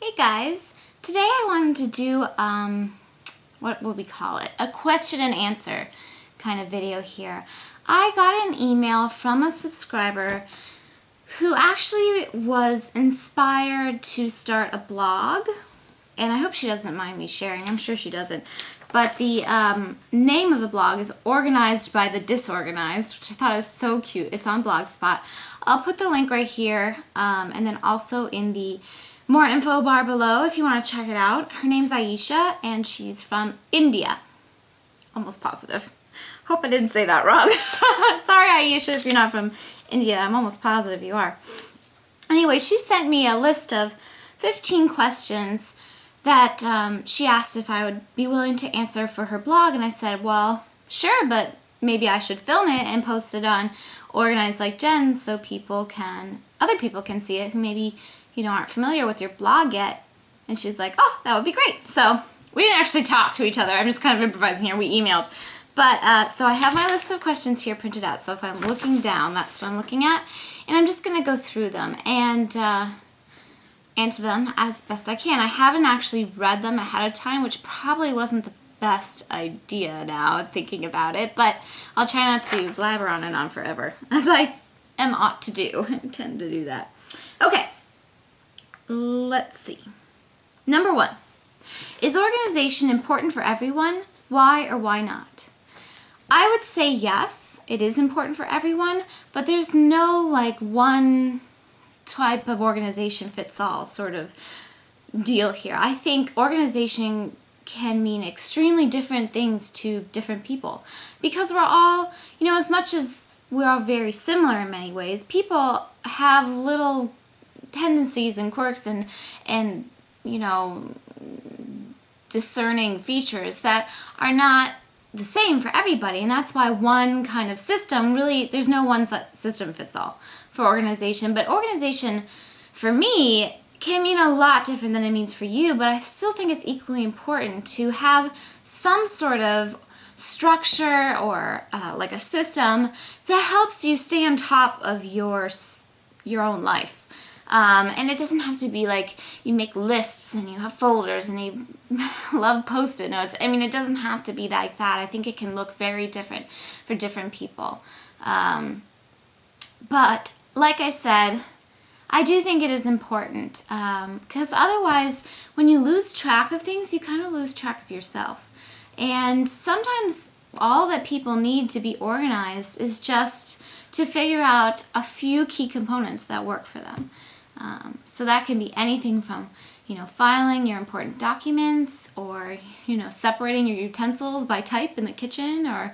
Hey guys, today I wanted to do, what would we call it? A question and answer kind of video here. I got an email from a subscriber who actually was inspired to start a blog, and I hope she doesn't mind me sharing. I'm sure she doesn't. But the name of the blog is Organized by the Disorganized, which I thought is so cute. It's on Blogspot. I'll put the link right here, and then also in the more info bar below if you want to check it out. Her name's Ayesha, and she's from India. Almost positive. Hope I didn't say that wrong. Sorry, Ayesha, if you're not from India. I'm almost positive you are. Anyway, she sent me a list of 15 questions that she asked if I would be willing to answer for her blog, and I said, well, sure, but maybe I should film it and post it on Organized Like Jen so other people can see it who maybe aren't familiar with your blog yet. And she's like, oh, that would be great. So we didn't actually talk to each other. I'm just kind of improvising here. We emailed. But so I have my list of questions here printed out. So if I'm looking down, that's what I'm looking at. And I'm just going to go through them and answer them as best I can. I haven't actually read them ahead of time, which probably wasn't the best idea now thinking about it. But I'll try not to blabber on and on forever, as I ought to do. I tend to do that. Okay. Let's see. Number 1. Is organization important for everyone? Why or why not? I would say yes, it is important for everyone, but there's no one type of organization fits all sort of deal here. I think organization can mean extremely different things to different people because we're all, as much as we're all very similar in many ways, people have little tendencies and quirks and discerning features that are not the same for everybody, and that's why one kind of system there's no one system fits all for organization. But organization for me can mean a lot different than it means for you, but I still think it's equally important to have some sort of structure or like a system that helps you stay on top of your own life. And it doesn't have to be like you make lists and you have folders and you love Post-it notes. I mean, it doesn't have to be like that. I think it can look very different for different people. But like I said, I do think it is important because otherwise when you lose track of things, you kind of lose track of yourself. And sometimes all that people need to be organized is just to figure out a few key components that work for them. So that can be anything from, filing your important documents or, separating your utensils by type in the kitchen or,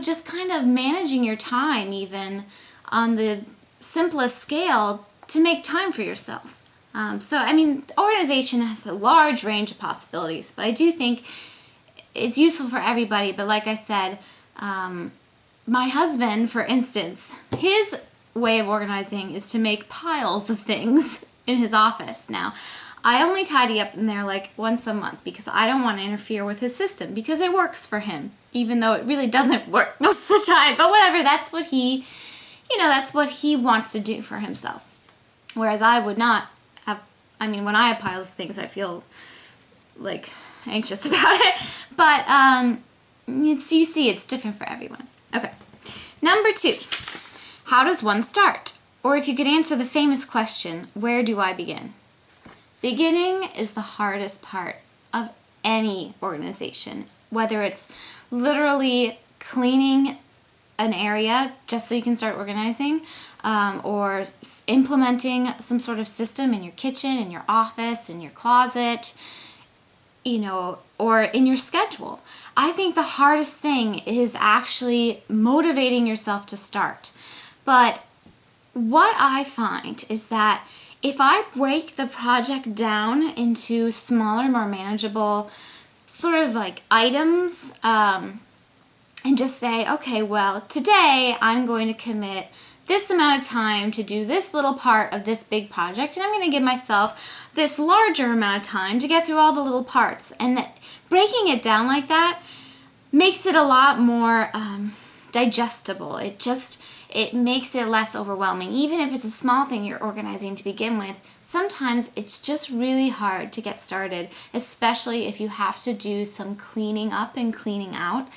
just kind of managing your time even on the simplest scale to make time for yourself. Organization has a large range of possibilities, but I do think it's useful for everybody. But like I said, my husband, for instance, his way of organizing is to make piles of things in his office. Now, I only tidy up in there once a month because I don't want to interfere with his system because it works for him, even though it really doesn't work most of the time. But whatever, that's what he wants to do for himself. Whereas I would not have, when I have piles of things, I feel anxious about it. But you see, it's different for everyone. Okay. Number 2. How does one start? Or if you could answer the famous question, where do I begin? Beginning is the hardest part of any organization, whether it's literally cleaning an area just so you can start organizing, or implementing some sort of system in your kitchen, in your office, in your closet, or in your schedule. I think the hardest thing is actually motivating yourself to start. But what I find is that if I break the project down into smaller, more manageable sort of items, and just say, okay, well, today I'm going to commit this amount of time to do this little part of this big project, and I'm going to give myself this larger amount of time to get through all the little parts. And that breaking it down like that makes it a lot more digestible. it makes it less overwhelming. Even if it's a small thing you're organizing to begin with, sometimes it's just really hard to get started, especially if you have to do some cleaning up and cleaning out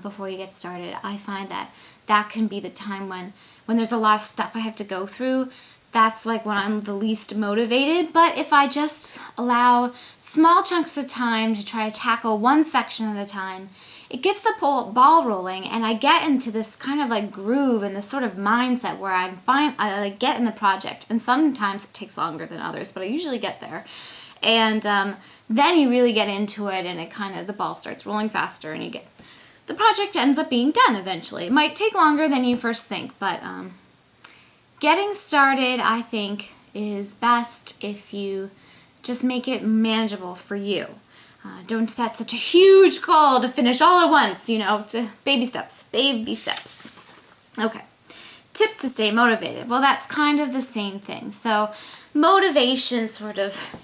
before you get started. I find that can be the time when there's a lot of stuff I have to go through. That's like when I'm the least motivated. But if I just allow small chunks of time to try to tackle one section at a time, it gets the ball rolling, and I get into this kind of like groove and this sort of mindset where I like get in the project. And sometimes it takes longer than others, but I usually get there. And then you really get into it, and the ball starts rolling faster, and the project ends up being done eventually. It might take longer than you first think, but getting started, I think, is best if you just make it manageable for you. Don't set such a huge goal to finish all at once, baby steps. Okay. Tips to stay motivated. Well, that's kind of the same thing. So motivation sort of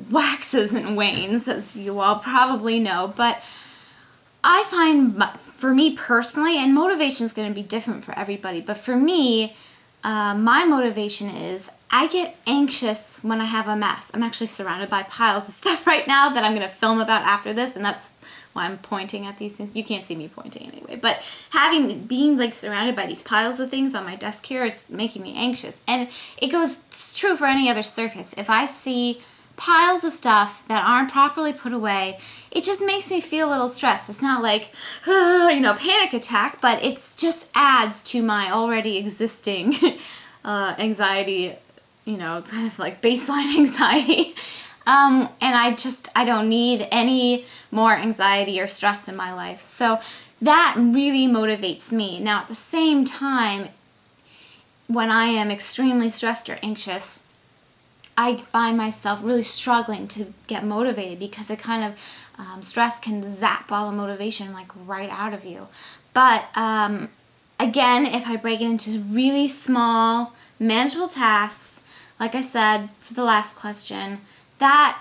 waxes and wanes, as you all probably know, but I find for me personally, and motivation is going to be different for everybody, but for me, my motivation is I get anxious when I have a mess. I'm actually surrounded by piles of stuff right now that I'm going to film about after this, and that's why I'm pointing at these things. You can't see me pointing anyway, but being like surrounded by these piles of things on my desk here is making me anxious. And it's true for any other surface. If I see piles of stuff that aren't properly put away, it just makes me feel a little stressed. It's not like, panic attack, but it just adds to my already existing anxiety, it's kind of like baseline anxiety. And I don't need any more anxiety or stress in my life. So that really motivates me. Now, at the same time, when I am extremely stressed or anxious, I find myself really struggling to get motivated because it kind of, stress can zap all the motivation like right out of you. But again, if I break it into really small, manageable tasks, like I said for the last question, that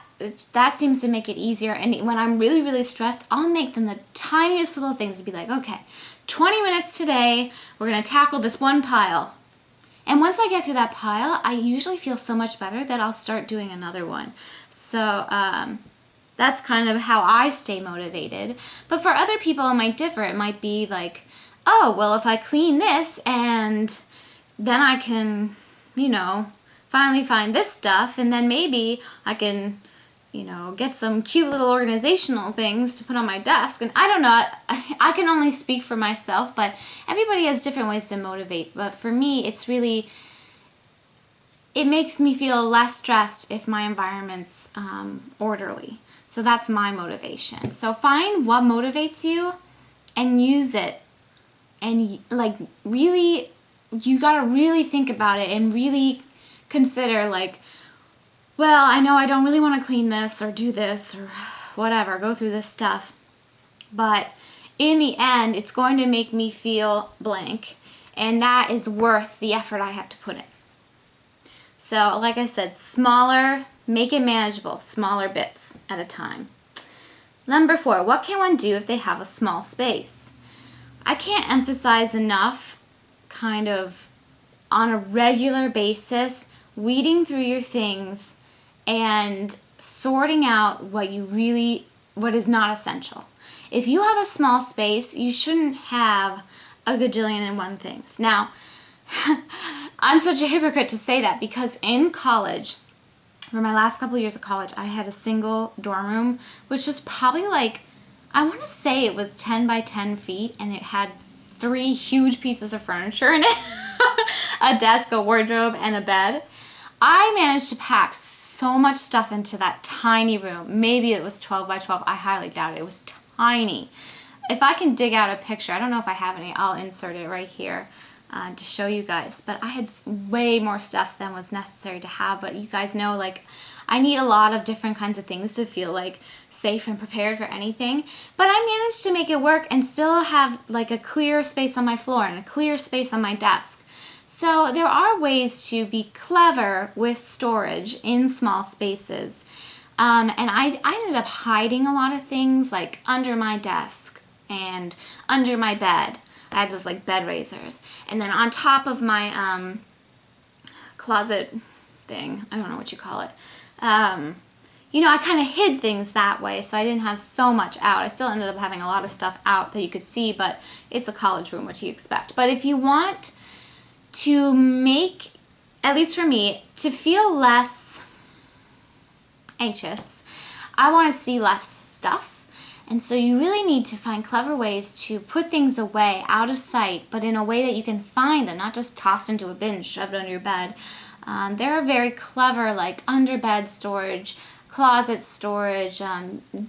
seems to make it easier. And when I'm really, really stressed, I'll make them the tiniest little things to be like, okay, 20 minutes today, we're going to tackle this one pile. And once I get through that pile, I usually feel so much better that I'll start doing another one. So that's kind of how I stay motivated. But for other people, it might differ. It might be like, oh, well, if I clean this and then I can, finally find this stuff, and then maybe I can, get some cute little organizational things to put on my desk. And I don't know, I can only speak for myself, but everybody has different ways to motivate. But for me, it makes me feel less stressed if my environment's orderly. So that's my motivation. So find what motivates you and use it. And really, you gotta really think about it and really consider well, I know I don't really want to clean this or do this or whatever, go through this stuff, but in the end, it's going to make me feel blank, and that is worth the effort I have to put in. So, like I said, smaller, make it manageable, smaller bits at a time. Number 4, what can one do if they have a small space? I can't emphasize enough, kind of on a regular basis, weeding through your things and sorting out what is not essential. If you have a small space, you shouldn't have a gajillion and one things. Now, I'm such a hypocrite to say that because in college, for my last couple of years of college, I had a single dorm room, which was probably I want to say it was 10 by 10 feet, and it had 3 huge pieces of furniture in it, a desk, a wardrobe, and a bed. I managed to pack so much stuff into that tiny room. Maybe it was 12 by 12. I highly doubt it. It was tiny. If I can dig out a picture, I don't know if I have any, I'll insert it right here to show you guys. But I had way more stuff than was necessary to have. But you guys know, I need a lot of different kinds of things to feel safe and prepared for anything. But I managed to make it work and still have a clear space on my floor and a clear space on my desk. So there are ways to be clever with storage in small spaces. And I ended up hiding a lot of things under my desk and under my bed. I had those like bed raisers. And then on top of my closet thing, I don't know what you call it, you know, I kind of hid things that way, so I didn't have so much out. I still ended up having a lot of stuff out that you could see, but it's a college room, what do you expect? But if you want to make, at least for me, to feel less anxious, I want to see less stuff. And so you really need to find clever ways to put things away, out of sight, but in a way that you can find them, not just tossed into a bin, shoved under your bed. There are very clever, like under bed storage, closet storage,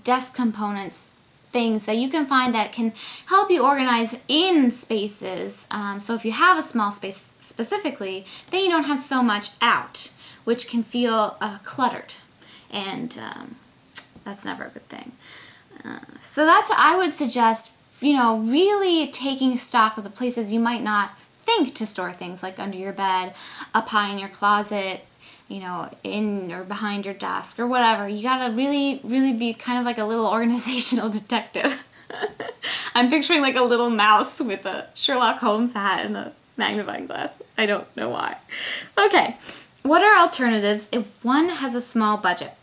desk components, things that you can find that can help you organize in spaces. So if you have a small space specifically, then you don't have so much out, which can feel cluttered. And that's never a good thing. So that's, I would suggest, you know, really taking stock of the places you might not think to store things, like under your bed, up high in your closet, you know, in or behind your desk or whatever. You gotta really, really be kind of like a little organizational detective. I'm picturing like a little mouse with a Sherlock Holmes hat and a magnifying glass. I don't know why. Okay, what are alternatives if one has a small budget?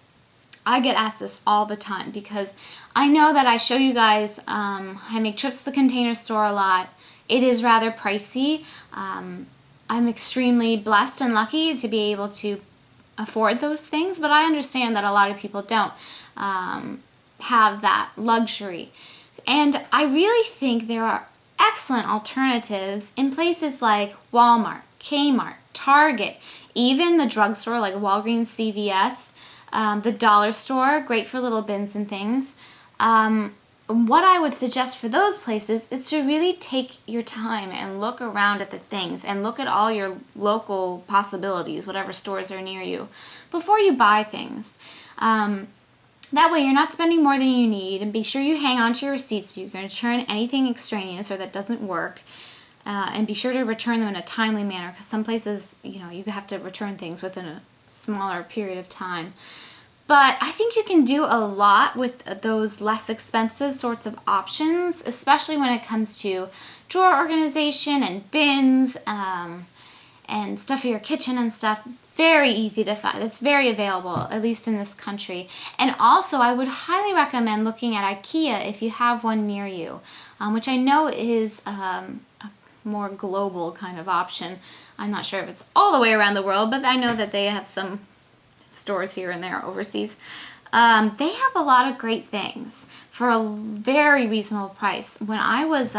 I get asked this all the time because I know that I show you guys, I make trips to the Container Store a lot. It is rather pricey. I'm extremely blessed and lucky to be able to afford those things, but I understand that a lot of people don't have that luxury. And I really think there are excellent alternatives in places like Walmart, Kmart, Target, even the drugstore like Walgreens, CVS, the dollar store, great for little bins and things. What I would suggest for those places is to really take your time and look around at the things and look at all your local possibilities, whatever stores are near you, before you buy things. That way you're not spending more than you need, and be sure you hang on to your receipts so you can return anything extraneous or that doesn't work. And be sure to return them in a timely manner, because some places, you know, you have to return things within a smaller period of time. But I think you can do a lot with those less expensive sorts of options, especially when it comes to drawer organization and bins and stuff for your kitchen and stuff. Very easy to find. It's very available, at least in this country. And also, I would highly recommend looking at IKEA if you have one near you, which I know is a more global kind of option. I'm not sure if it's all the way around the world, but I know that they have some stores here and there overseas. They have a lot of great things for a very reasonable price. When I was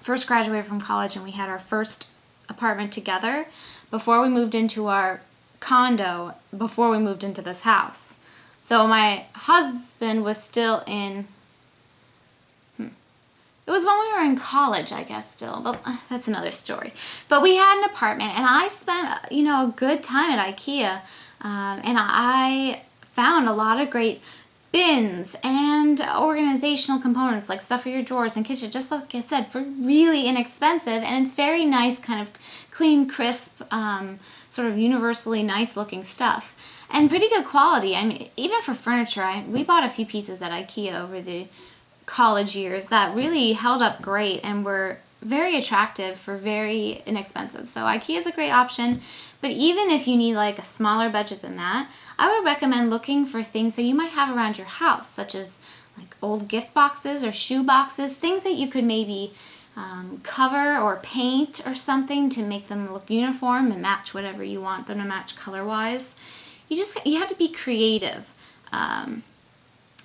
first graduated from college and we had our first apartment together, before we moved into our condo, before we moved into this house. So my husband was still in, it was when we were in college, I guess, still, but that's another story. But we had an apartment, and I spent, you know, a good time at IKEA. And I found a lot of great bins and organizational components, like stuff for your drawers and kitchen, just like I said, for really inexpensive. And it's very nice, kind of clean, crisp, sort of universally nice looking stuff. And pretty good quality. I mean, even for furniture, we bought a few pieces at IKEA over the college years that really held up great and were very attractive for very inexpensive. So IKEA is a great option, but even if you need like a smaller budget than that, I would recommend looking for things that you might have around your house, such as like old gift boxes or shoe boxes, things that you could maybe cover or paint or something to make them look uniform and match whatever you want them to match color-wise. You have to be creative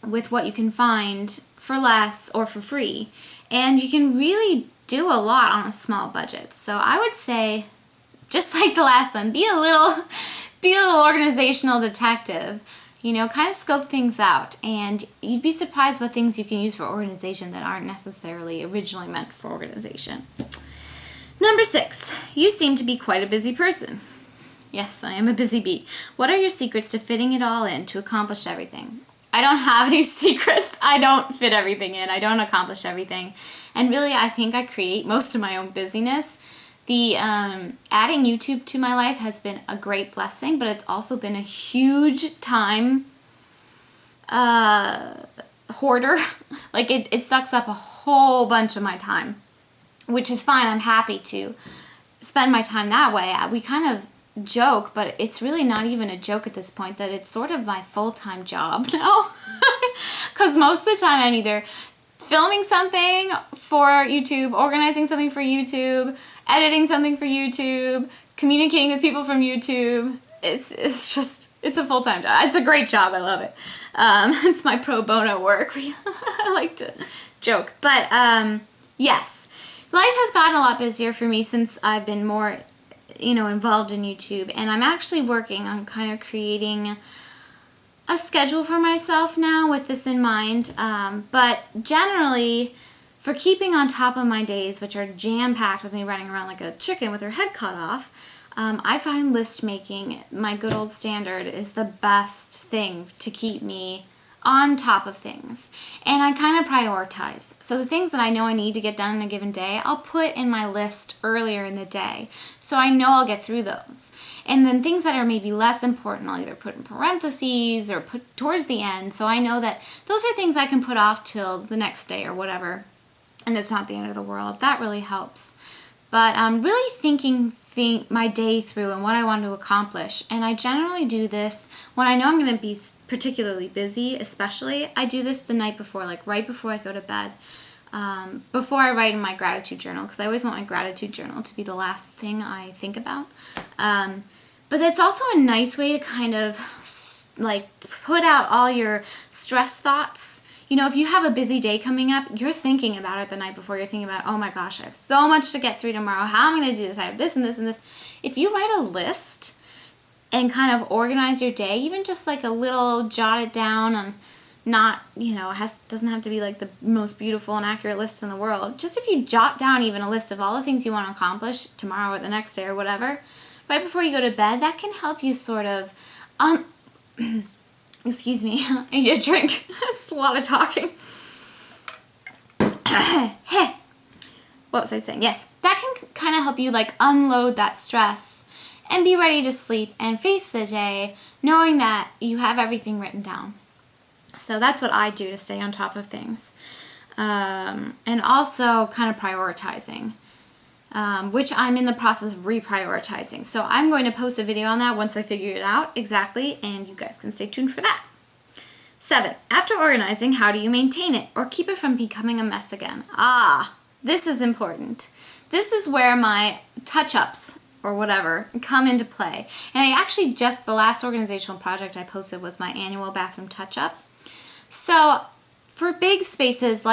with what you can find for less or for free, and you can really do a lot on a small budget. So I would say, just like the last one, be a little organizational detective. You know, kind of scope things out, and you'd be surprised what things you can use for organization that aren't necessarily originally meant for organization. Number 6, you seem to be quite a busy person. Yes, I am a busy bee. What are your secrets to fitting it all in to accomplish everything? I don't have any secrets. I don't fit everything in. I don't accomplish everything. And really, I think I create most of my own busyness. The adding YouTube to my life has been a great blessing, but it's also been a huge time hoarder. Like it sucks up a whole bunch of my time, which is fine. I'm happy to spend my time that way. We kind of joke, but it's really not even a joke at this point, that it's sort of my full-time job now. Because most of the time I'm either filming something for YouTube, organizing something for YouTube, editing something for YouTube, communicating with people from YouTube. It's a full-time job. It's a great job. I love it. It's my pro bono work. I like to joke. But yes, life has gotten a lot busier for me since I've been more, involved in YouTube. And I'm actually working on kind of creating a schedule for myself now with this in mind. But generally, for keeping on top of my days, which are jam-packed with me running around like a chicken with her head cut off, I find list making, my good old standard, is the best thing to keep me on top of things. And I kind of prioritize. So the things that I know I need to get done in a given day, I'll put in my list earlier in the day. So I know I'll get through those. And then things that are maybe less important, I'll either put in parentheses or put towards the end. So I know that those are things I can put off till the next day or whatever. And it's not the end of the world. That really helps. But I'm really thinking my day through and what I want to accomplish. And I generally do this when I know I'm going to be particularly busy, especially. I do this the night before, like right before I go to bed, before I write in my gratitude journal, because I always want my gratitude journal to be the last thing I think about. But it's also a nice way to kind of like put out all your stress thoughts. If you have a busy day coming up, you're thinking about it the night before. You're thinking about, oh my gosh, I have so much to get through tomorrow. How am I going to do this? I have this and this and this. If you write a list and kind of organize your day, even just like a little jot it down and not, doesn't have to be like the most beautiful and accurate list in the world. Just if you jot down even a list of all the things you want to accomplish tomorrow or the next day or whatever, right before you go to bed, that can help you sort of excuse me, I need a drink. It's a lot of talking. What was I saying? Yes, that can kind of help you like unload that stress and be ready to sleep and face the day knowing that you have everything written down. So that's what I do to stay on top of things. And also kind of prioritizing. Which I'm in the process of reprioritizing. So I'm going to post a video on that once I figure it out exactly, and you guys can stay tuned for that. 7. After organizing, how do you maintain it or keep it from becoming a mess again? This is important. This is where my touch-ups or whatever come into play. And I actually the last organizational project I posted was my annual bathroom touch-up. So for big spaces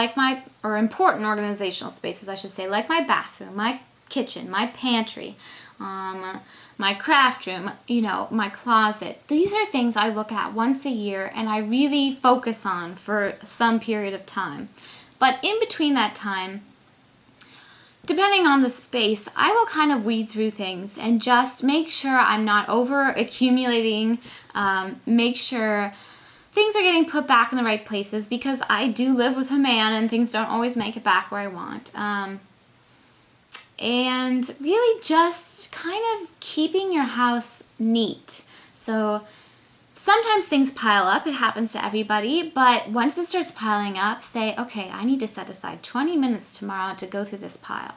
or important organizational spaces, I should say, like my bathroom, my kitchen, my pantry, my craft room, my closet. These are things I look at once a year and I really focus on for some period of time. But in between that time, depending on the space, I will kind of weed through things and just make sure I'm not over accumulating, make sure things are getting put back in the right places, because I do live with a man and things don't always make it back where I want. And really just kind of keeping your house neat. So sometimes things pile up. It happens to everybody. But once it starts piling up, say, okay, I need to set aside 20 minutes tomorrow to go through this pile.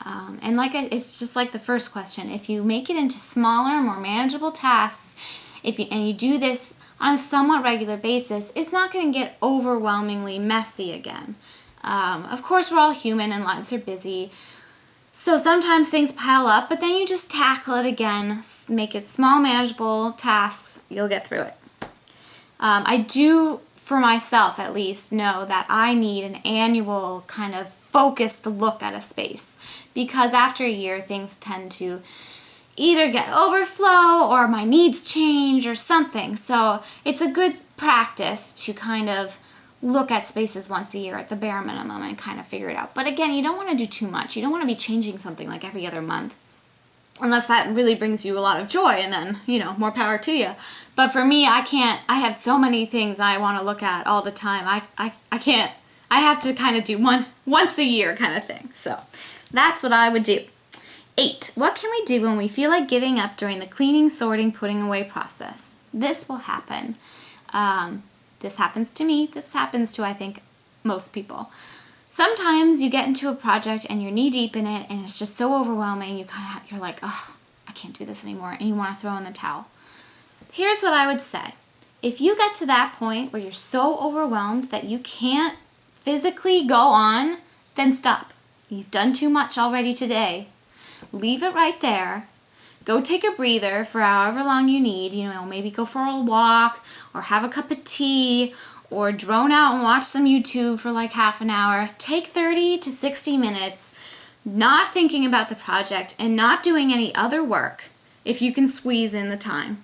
And it's just like the first question. If you make it into smaller, more manageable tasks, and you do this on a somewhat regular basis, it's not going to get overwhelmingly messy again. Of course, we're all human and lives are busy. So sometimes things pile up, but then you just tackle it again, make it small, manageable tasks, you'll get through it. I do, for myself at least, know that I need an annual kind of focused look at a space, because after a year things tend to either get overflow or my needs change or something. So it's a good practice to kind of look at spaces once a year at the bare minimum and kind of figure it out. But again, you don't want to do too much. You don't want to be changing something like every other month, unless that really brings you a lot of joy, and then, more power to you. But for me, I have so many things I want to look at all the time. I can't. I have to kind of do once a year kind of thing. So that's what I would do. 8. What can we do when we feel like giving up during the cleaning, sorting, putting away process? This will happen. This happens to me. This happens to, I think, most people. Sometimes you get into a project and you're knee deep in it and it's just so overwhelming, you're like, oh, I can't do this anymore, and you want to throw in the towel. Here's what I would say. If you get to that point where you're so overwhelmed that you can't physically go on, then stop. You've done too much already today. Leave it right there. Go take a breather for however long you need. Maybe go for a walk or have a cup of tea or drone out and watch some YouTube for like half an hour. Take 30 to 60 minutes not thinking about the project and not doing any other work if you can squeeze in the time.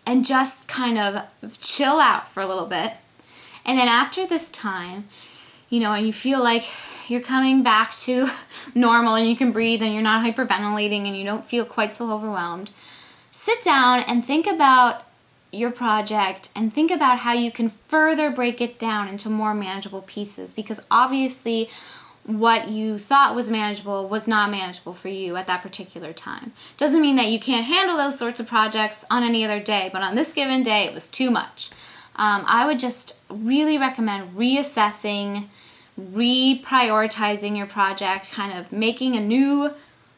And just kind of chill out for a little bit. And then after this time, and you feel like you're coming back to normal and you can breathe and you're not hyperventilating and you don't feel quite so overwhelmed, sit down and think about your project and think about how you can further break it down into more manageable pieces, because obviously what you thought was manageable was not manageable for you at that particular time. Doesn't mean that you can't handle those sorts of projects on any other day, but on this given day it was too much. I would just really recommend reassessing, reprioritizing your project, kind of making a new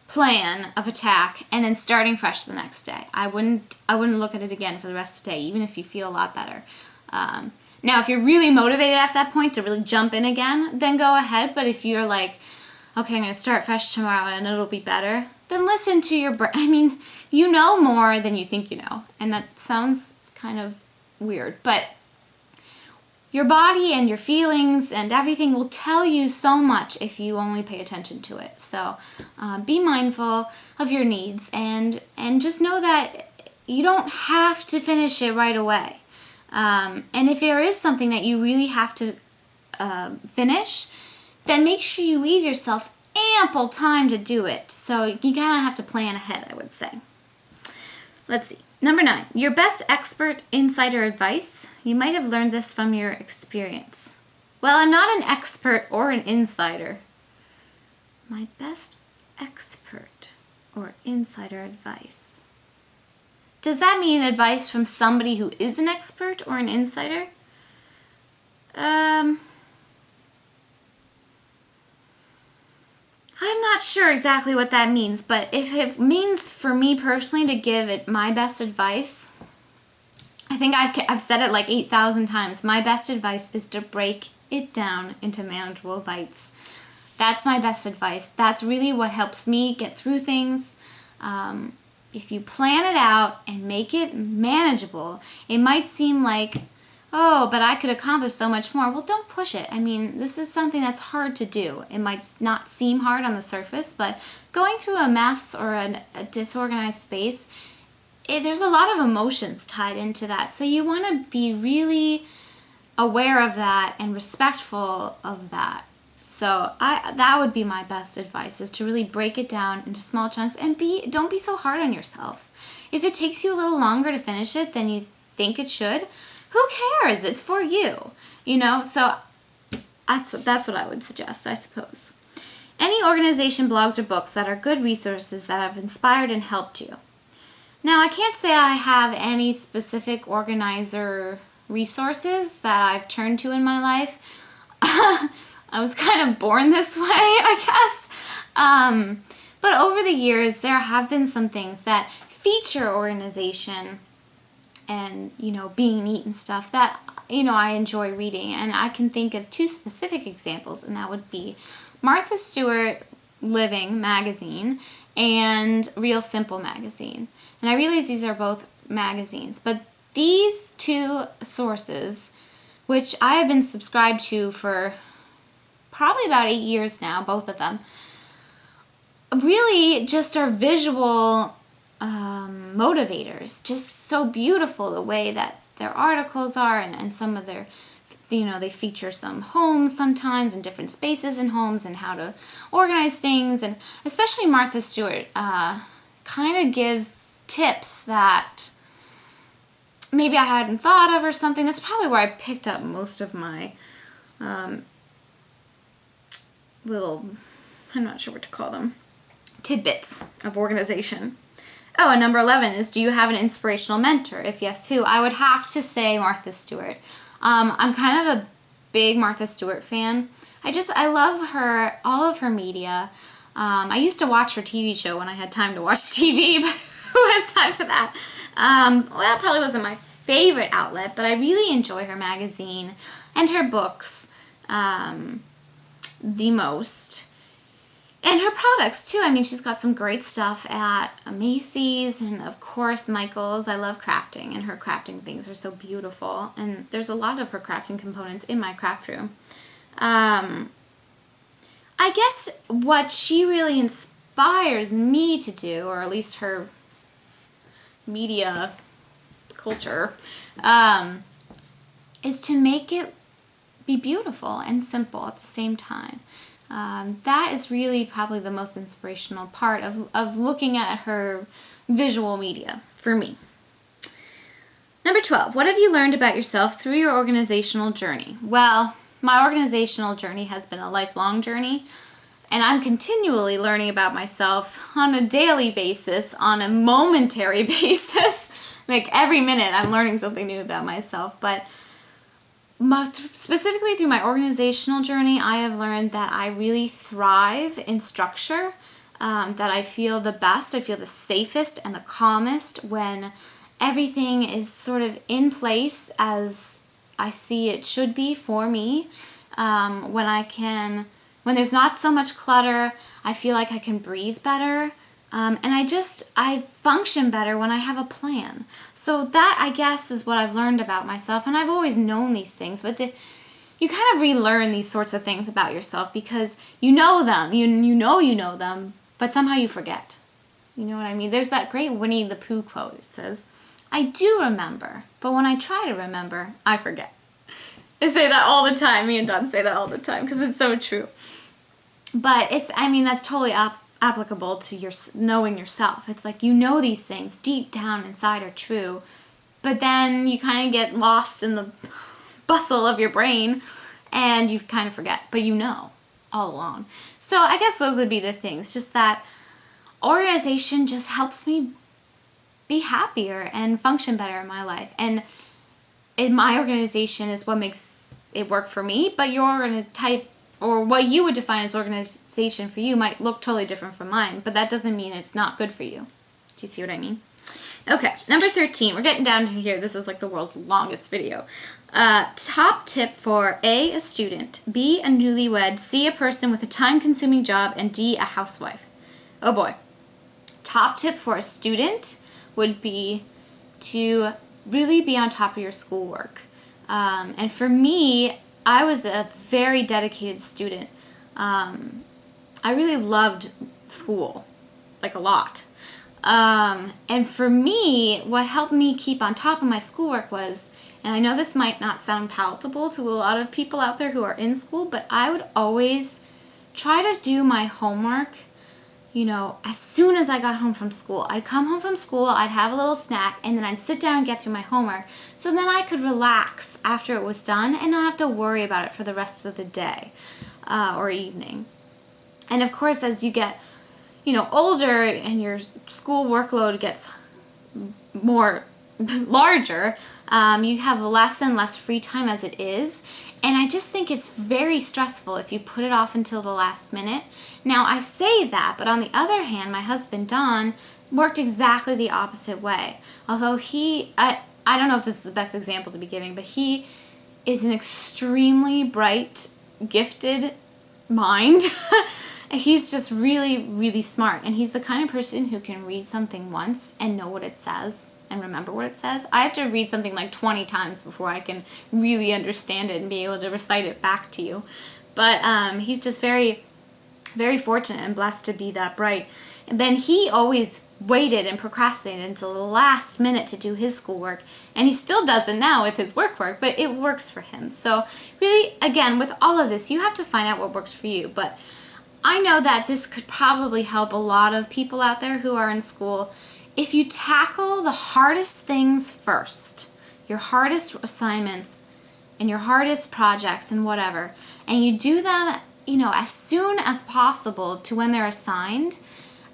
plan of attack, and then starting fresh the next day. I wouldn't look at it again for the rest of the day, even if you feel a lot better. Now, if you're really motivated at that point to really jump in again, then go ahead. But if you're like, okay, I'm going to start fresh tomorrow and it'll be better, then listen to your brain. I mean, you know more than you think you know. And that sounds kind of weird, but your body and your feelings and everything will tell you so much if you only pay attention to it. So be mindful of your needs and just know that you don't have to finish it right away. And if there is something that you really have to finish, then make sure you leave yourself ample time to do it. So you kind of have to plan ahead, I would say. Let's see. Number 9, your best expert insider advice. You might have learned this from your experience. Well, I'm not an expert or an insider. My best expert or insider advice. Does that mean advice from somebody who is an expert or an insider? I'm not sure exactly what that means, but if it means for me personally to give it my best advice, I think I've said it like 8,000 times. My best advice is to break it down into manageable bites. That's my best advice. That's really what helps me get through things. If you plan it out and make it manageable, it might seem like, oh, but I could accomplish so much more. Well, don't push it. I mean, this is something that's hard to do. It might not seem hard on the surface, but going through a mess or a disorganized space, there's a lot of emotions tied into that. So you want to be really aware of that and respectful of that. So that would be my best advice, is to really break it down into small chunks and don't be so hard on yourself. If it takes you a little longer to finish it than you think it should, who cares? It's for you, So that's what I would suggest, I suppose. Any organization blogs or books that are good resources that have inspired and helped you. Now, I can't say I have any specific organizer resources that I've turned to in my life. I was kind of born this way, I guess. But over the years, there have been some things that feature organization and, being neat and stuff that, I enjoy reading. And I can think of 2 specific examples, and that would be Martha Stewart Living magazine and Real Simple magazine. And I realize these are both magazines, but these 2 sources, which I have been subscribed to for probably about 8 years now, both of them, really just are visual motivators. Just so beautiful the way that their articles are, and some of their, they feature some homes sometimes and different spaces in homes and how to organize things. And especially Martha Stewart kind of gives tips that maybe I hadn't thought of or something. That's probably where I picked up most of my little, I'm not sure what to call them, tidbits of organization. Oh, and number 11 is, do you have an inspirational mentor? If yes, who? I would have to say Martha Stewart. I'm kind of a big Martha Stewart fan. I love her, all of her media. I used to watch her TV show when I had time to watch TV, but who has time for that? Well, that probably wasn't my favorite outlet, but I really enjoy her magazine and her books the most. And her products, too. I mean, she's got some great stuff at Macy's and, of course, Michael's. I love crafting, and her crafting things are so beautiful. And there's a lot of her crafting components in my craft room. I guess what she really inspires me to do, or at least her media culture, is to make it be beautiful and simple at the same time. That is really probably the most inspirational part of looking at her visual media for me. Number 12, what have you learned about yourself through your organizational journey? Well, my organizational journey has been a lifelong journey, and I'm continually learning about myself on a daily basis, on a momentary basis. Like every minute I'm learning something new about myself, but specifically through my organizational journey, I have learned that I really thrive in structure, that I feel the best, I feel the safest and the calmest when everything is sort of in place as I see it should be for me. When there's not so much clutter, I feel like I can breathe better. And I function better when I have a plan. So that, I guess, is what I've learned about myself. And I've always known these things, but you kind of relearn these sorts of things about yourself because you know them, you know them, but somehow you forget. You know what I mean? There's that great Winnie the Pooh quote. It says, "I do remember, but when I try to remember, I forget." I say that all the time. Me and Don say that all the time because it's so true. But that's totally applicable to your knowing yourself. It's like you know these things deep down inside are true, but then you kind of get lost in the bustle of your brain and you kind of forget, but you know all along. So I guess those would be the things. Just that organization just helps me be happier and function better in my life. And my organization is what makes it work for me, but your type or what you would define as organization for you might look totally different from mine, but that doesn't mean it's not good for you. Do you see what I mean? Okay, number 13. We're getting down to here. This is like the world's longest video. Top tip for A, a student, B, a newlywed, C, a person with a time-consuming job, and D, a housewife. Oh boy. Top tip for a student would be to really be on top of your schoolwork. And for me, I was a very dedicated student. I really loved school, like a lot. And for me, what helped me keep on top of my schoolwork was, and I know this might not sound palatable to a lot of people out there who are in school, but I would always try to do my homework, as soon as I got home from school. I'd come home from school, I'd have a little snack, and then I'd sit down and get through my homework. So then I could relax after it was done and not have to worry about it for the rest of the day or evening. And of course, as you get, older and your school workload gets more larger, you have less and less free time as it is. And I just think it's very stressful if you put it off until the last minute. Now, I say that, but on the other hand, my husband, Don, worked exactly the opposite way. Although I don't know if this is the best example to be giving, but he is an extremely bright, gifted mind. He's just really, really smart. And he's the kind of person who can read something once and know what it says and remember what it says. I have to read something like 20 times before I can really understand it and be able to recite it back to you. But he's just very, very fortunate and blessed to be that bright. And then he always waited and procrastinated until the last minute to do his schoolwork. And he still does it now with his work, but it works for him. So really, again, with all of this, you have to find out what works for you. But I know that this could probably help a lot of people out there who are in school. If you tackle the hardest things first, your hardest assignments and your hardest projects and whatever, and you do them, as soon as possible to when they're assigned,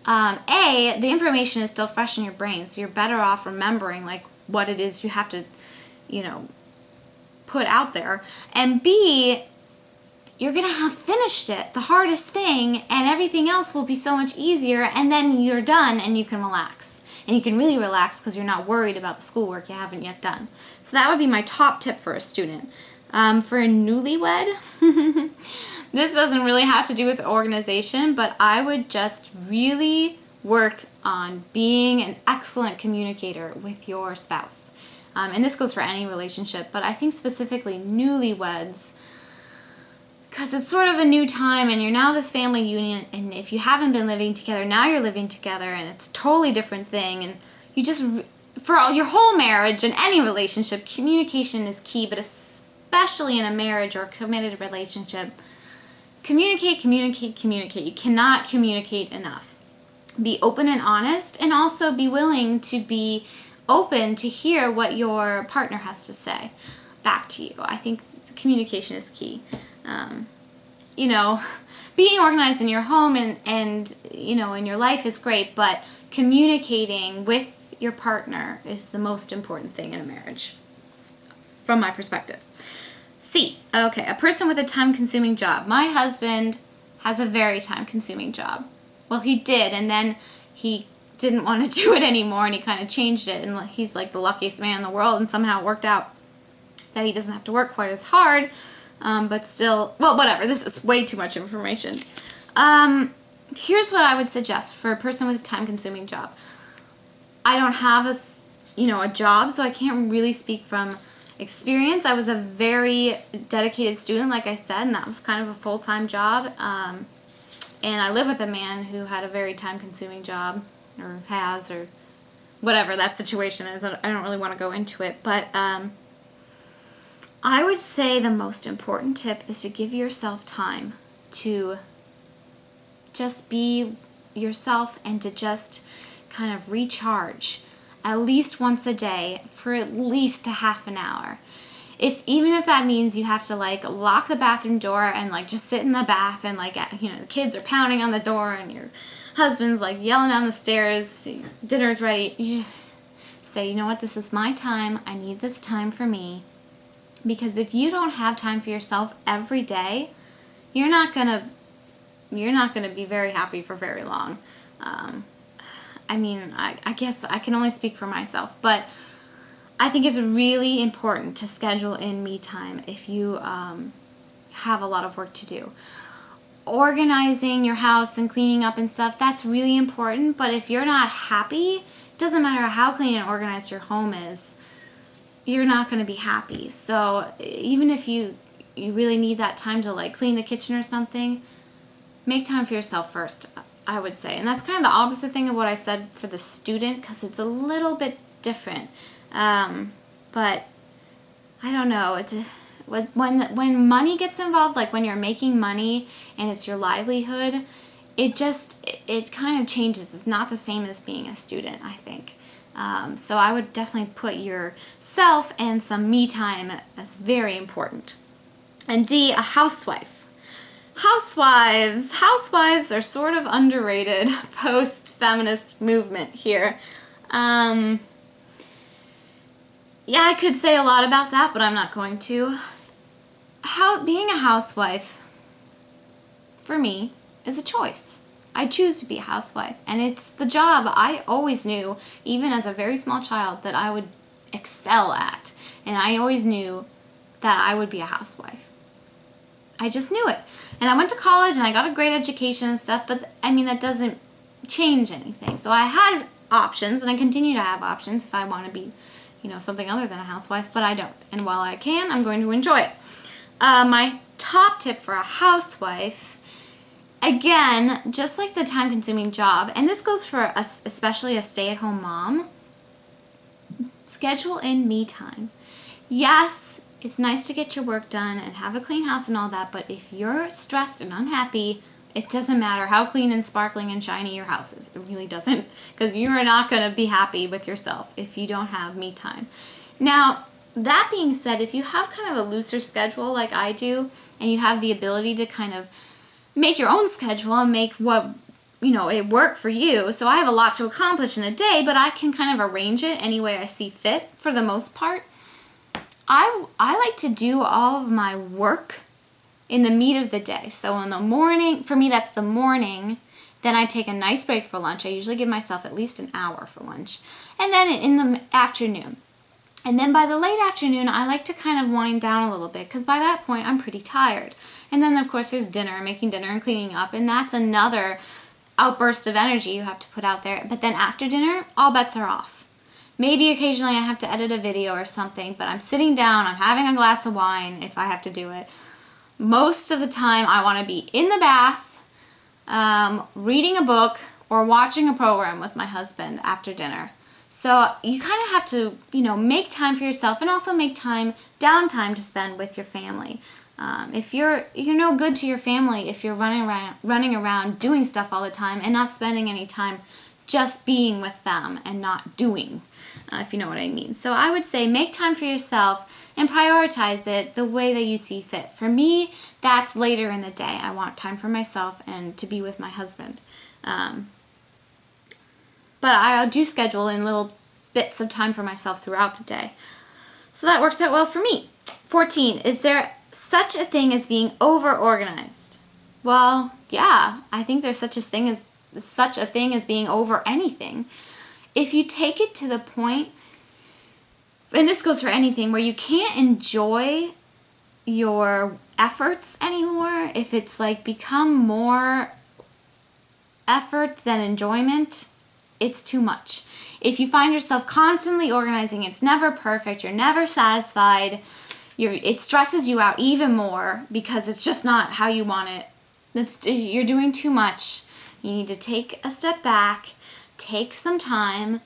the information is still fresh in your brain, so you're better off remembering like what it is you have to, put out there, and B, you're going to have finished it, the hardest thing, and everything else will be so much easier, and then you're done and you can relax. And you can really relax because you're not worried about the schoolwork you haven't yet done. So that would be my top tip for a student. For a newlywed, this doesn't really have to do with organization, but I would just really work on being an excellent communicator with your spouse. And this goes for any relationship, but I think specifically newlyweds, because it's sort of a new time and you're now this family union, and if you haven't been living together, now you're living together, and it's a totally different thing, and you just, for all, your whole marriage and any relationship, communication is key, but especially in a marriage or a committed relationship, communicate, communicate, communicate. You cannot communicate enough. Be open and honest, and also be willing to be open to hear what your partner has to say back to you. I think communication is key. You know, being organized in your home and you know, in your life is great, but communicating with your partner is the most important thing in a marriage, from my perspective. C, okay, a person with a time-consuming job. My husband has a very time-consuming job. Well, he did, and then he didn't want to do it anymore, and he kind of changed it, and he's like the luckiest man in the world, and somehow it worked out that he doesn't have to work quite as hard. But still, well, whatever. This is way too much information. Here's what I would suggest for a person with a time-consuming job. I don't have a job, so I can't really speak from experience. I was a very dedicated student, like I said, and that was kind of a full-time job. And I live with a man who had a very time-consuming job, or has, or whatever that situation is. I don't really want to go into it, but I would say the most important tip is to give yourself time to just be yourself and to just kind of recharge at least once a day for at least a half an hour. Even if that means you have to like lock the bathroom door and like just sit in the bath and like, you know, the kids are pounding on the door and your husband's like yelling down the stairs, dinner's ready. You just say, you know what, this is my time. I need this time for me. Because if you don't have time for yourself every day, you're not gonna be very happy for very long. I mean, I guess I can only speak for myself, but I think it's really important to schedule in me time if you have a lot of work to do. Organizing your house and cleaning up and stuff, that's really important, but if you're not happy, it doesn't matter how clean and organized your home is, you're not going to be happy. So even if you really need that time to like clean the kitchen or something, make time for yourself first, I would say. And that's kind of the opposite thing of what I said for the student, because it's a little bit different. But I don't know. When money gets involved, like when you're making money and it's your livelihood, it kind of changes. It's not the same as being a student, I think. So I would definitely put yourself and some me time as very important. And D, a housewife. Housewives are sort of underrated post-feminist movement here. Yeah, I could say a lot about that, but I'm not going to. Being a housewife, for me, is a choice. I choose to be a housewife, and it's the job I always knew, even as a very small child, that I would excel at, and I always knew that I would be a housewife. I just knew it, and I went to college, and I got a great education and stuff, but, I mean, that doesn't change anything, so I had options, and I continue to have options if I want to be, you know, something other than a housewife, but I don't, and while I can, I'm going to enjoy it. My top tip for a housewife, again, just like the time-consuming job, and this goes for especially a stay-at-home mom, schedule in me time. Yes, it's nice to get your work done and have a clean house and all that, but if you're stressed and unhappy, it doesn't matter how clean and sparkling and shiny your house is. It really doesn't, because you're not going to be happy with yourself if you don't have me time. Now, that being said, if you have kind of a looser schedule like I do, and you have the ability to kind of make your own schedule and make what, you know, it work for you. So I have a lot to accomplish in a day, but I can kind of arrange it any way I see fit for the most part. I like to do all of my work in the meat of the day. So in the morning, for me that's the morning, then I take a nice break for lunch. I usually give myself at least an hour for lunch. And then in the afternoon. And then by the late afternoon, I like to kind of wind down a little bit because by that point I'm pretty tired. And then of course there's dinner, making dinner and cleaning up, and that's another outburst of energy you have to put out there. But then after dinner, all bets are off. Maybe occasionally I have to edit a video or something, but I'm sitting down, I'm having a glass of wine if I have to do it. Most of the time I want to be in the bath, reading a book or watching a program with my husband after dinner. So you kind of have to, make time for yourself and also make downtime to spend with your family. If you're no good to your family if you're running around doing stuff all the time and not spending any time just being with them and not doing, if you know what I mean. So I would say make time for yourself and prioritize it the way that you see fit. For me, that's later in the day. I want time for myself and to be with my husband. But I do schedule in little bits of time for myself throughout the day. So that works out well for me. 14, is there such a thing as being over-organized? Well, yeah, I think there's such a thing as being over anything. If you take it to the point, and this goes for anything, where you can't enjoy your efforts anymore, if it's like become more effort than enjoyment, it's too much. If you find yourself constantly organizing, it's never perfect, you're never satisfied, it stresses you out even more because it's just not how you want it. You're doing too much. You need to take a step back, take some time,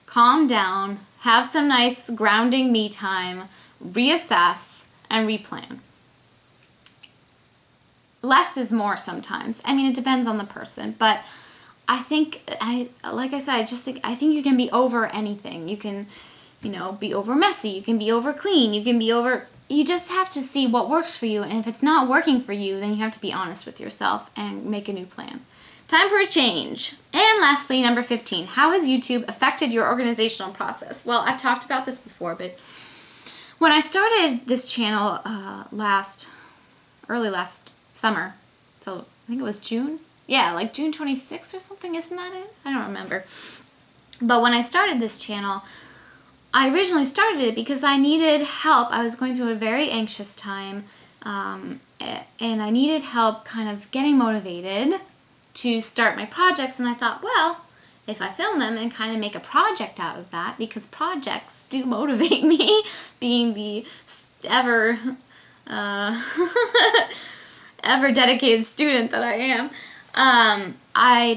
calm down, have some nice grounding me time, reassess, and replan. Less is more sometimes. I mean, it depends on the person, but I think you can be over anything. You can, be over messy. You can be over clean. You just have to see what works for you. And if it's not working for you, then you have to be honest with yourself and make a new plan. Time for a change. And lastly, number 15, how has YouTube affected your organizational process? Well, I've talked about this before, but when I started this channel early last summer, so I think it was June. Yeah, like June 26th or something, isn't that it? I don't remember. But when I started this channel, I originally started it because I needed help. I was going through a very anxious time, and I needed help kind of getting motivated to start my projects. And I thought, well, if I film them and kind of make a project out of that, because projects do motivate me, being the ever dedicated student that I am.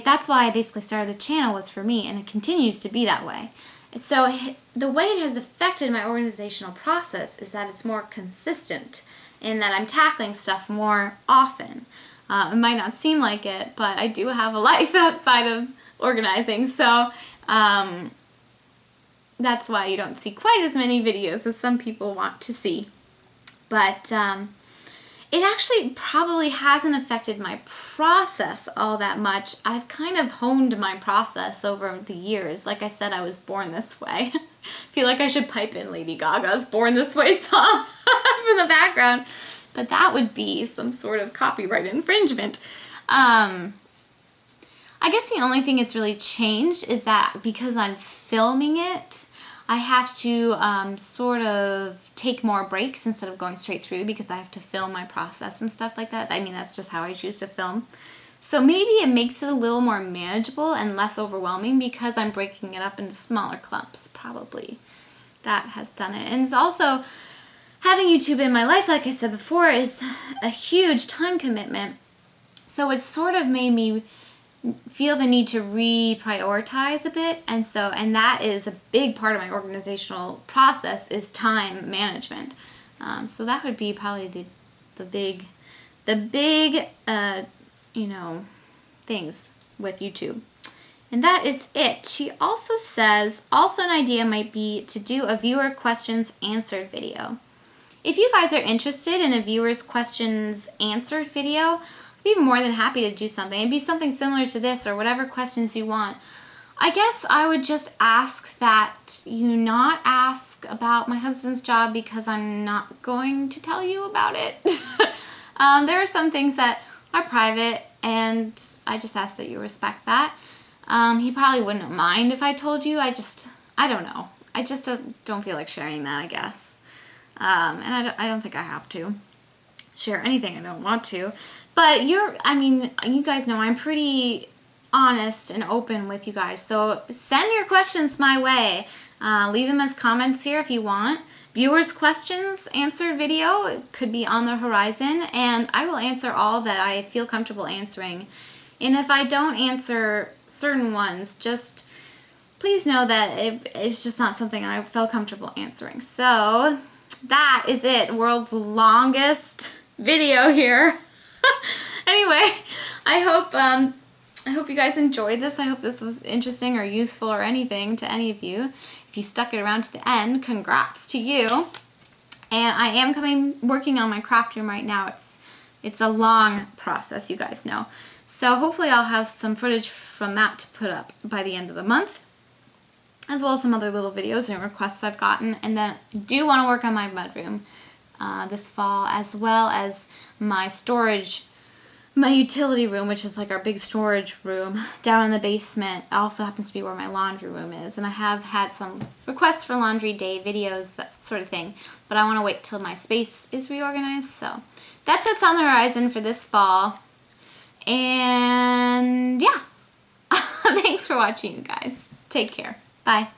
That's why I basically started the channel, was for me, and it continues to be that way. So the way it has affected my organizational process is that it's more consistent in that I'm tackling stuff more often. It might not seem like it, but I do have a life outside of organizing, so that's why you don't see quite as many videos as some people want to see. But it actually probably hasn't affected my process all that much. I've kind of honed my process over the years. Like I said, I was born this way. I feel like I should pipe in Lady Gaga's Born This Way song for the background. But that would be some sort of copyright infringement. I guess the only thing it's really changed is that because I'm filming it, I have to sort of take more breaks instead of going straight through because I have to film my process and stuff like that. I mean, that's just how I choose to film. So maybe it makes it a little more manageable and less overwhelming because I'm breaking it up into smaller clumps, probably. That has done it. And it's also, having YouTube in my life, like I said before, is a huge time commitment. So it's sort of made me feel the need to reprioritize a bit, and that is a big part of my organizational process, is time management. So that would be probably the big things with YouTube. And that is it. She also says, an idea might be to do a viewer questions answered video. If you guys are interested in a viewer's questions answered video, I'd be more than happy to do something. It'd be something similar to this or whatever questions you want. I guess I would just ask that you not ask about my husband's job because I'm not going to tell you about it. There are some things that are private, and I just ask that you respect that. He probably wouldn't mind if I told you. I don't know. I just don't feel like sharing that, I guess. And I don't think I have to share anything I don't want to. But you guys know I'm pretty honest and open with you guys. So send your questions my way. Leave them as comments here if you want. Viewers' questions answered video could be on the horizon, and I will answer all that I feel comfortable answering. And if I don't answer certain ones, just please know that it's just not something I felt comfortable answering. So that is it. World's longest video here. Anyway, I hope you guys enjoyed this. I hope this was interesting or useful or anything to any of you. If you stuck it around to the end, congrats to you. And I am working on my craft room right now. It's a long process, you guys know. So hopefully I'll have some footage from that to put up by the end of the month, as well as some other little videos and requests I've gotten. And then I do want to work on my mudroom this fall, as well as my utility room, which is like our big storage room down in the basement. It also happens to be where my laundry room is. And I have had some requests for laundry day videos, that sort of thing. But I want to wait till my space is reorganized. So that's what's on the horizon for this fall. And yeah, thanks for watching, you guys. Take care. Bye.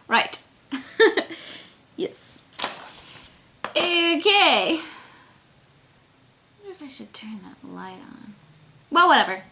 Right. Yes. Okay. I wonder if I should turn that light on. Well, whatever.